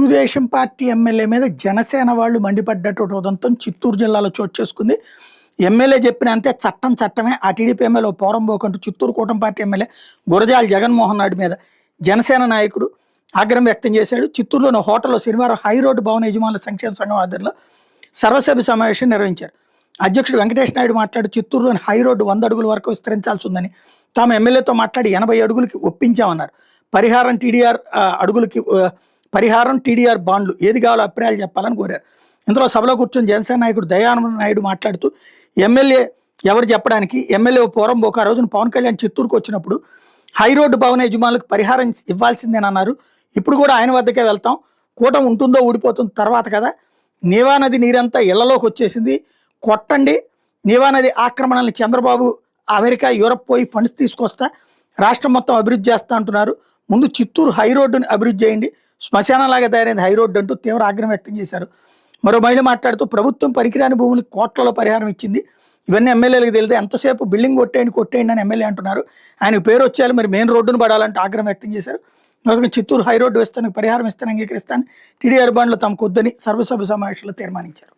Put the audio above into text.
Telugu Desam party MLA మీద జనసేన వాళ్ళు మండిపడ్డటువంటి ఉదంతం చిత్తూరు జిల్లాలో చోటు చేసుకుంది. ఎమ్మెల్యే చెప్పిన అంతే చట్టం చట్టమే. ఆ టీడీపీ ఎమ్మెల్యే పోరం పోకంటూ చిత్తూరు కూటమి పార్టీ ఎమ్మెల్యే గురజాల జగన్మోహన్ రెడ్డి మీద జనసేన నాయకుడు ఆగ్రహం వ్యక్తం చేశాడు. చిత్తూరులోని హోటల్లో శనివారం హై రోడ్డు భవన యజమానుల సంక్షేమ సంఘం ఆధ్వర్యంలో సర్వసభ్య సమావేశం నిర్వహించారు. అధ్యక్షుడు వెంకటేష్ నాయుడు మాట్లాడి చిత్తూరులోని హై రోడ్డు 100 అడుగుల వరకు విస్తరించాల్సి ఉందని, తాము ఎమ్మెల్యేతో మాట్లాడి 80 అడుగులకి ఒప్పించామన్నారు. పరిహారం టీడీఆర్ అడుగులకి పరిహారం టీడీఆర్ బాండ్లు ఏది కావాలో అభిప్రాయాలు చెప్పాలని కోరారు. ఇందులో సభలో కూర్చొని జనసేన నాయకుడు దయానంద నాయుడు మాట్లాడుతూ ఎమ్మెల్యే ఎవరు చెప్పడానికి ఎమ్మెల్యే పోరం పోక ఆ రోజున పవన్ కళ్యాణ్ చిత్తూరుకు వచ్చినప్పుడు హై రోడ్డు భవన యజమానులకు పరిహారం ఇవ్వాల్సిందేనన్నారు. ఇప్పుడు కూడా ఆయన వద్దకే వెళ్తాం. కూటమి ఉంటుందో ఊడిపోతుందో తర్వాత కదా. నీవా నది నీరంతా ఇళ్లలోకి వచ్చేసింది, కొట్టండి. నీవా నది ఆక్రమణల్ని చంద్రబాబు అమెరికా యూరప్ పోయి ఫండ్స్ తీసుకొస్తా రాష్ట్రం మొత్తం అభివృద్ధి చేస్తా అంటున్నారు. ముందు చిత్తూరు హై రోడ్డుని అభివృద్ధి చేయండి, శ్మశానంలాగా తయారైంది హై రోడ్డు అంటూ తీవ్ర ఆగ్రహం వ్యక్తం చేశారు. మరో మహిళ మాట్లాడుతూ ప్రభుత్వం పనికిరాని భూములకు కోట్లలో పరిహారం ఇచ్చింది, ఇవన్నీ ఎమ్మెల్యేలకు తెలియదు, ఎంతసేపు బిల్డింగ్ కొట్టేయండి అని ఎమ్మెల్యే అంటున్నారు. ఆయనకు పేరు వచ్చేయాలి, మరి మెయిన్ రోడ్డును పడాలంటే ఆగ్రహం వ్యక్తం చేశారు. చిత్తూరు హై రోడ్డు వేస్తానికి పరిహారం ఇస్తాను అంగీకరిస్తాను, టీడీఆర్ బాండ్లు తమకు వద్దని సర్వసభ్య సమావేశంలో తీర్మానించారు.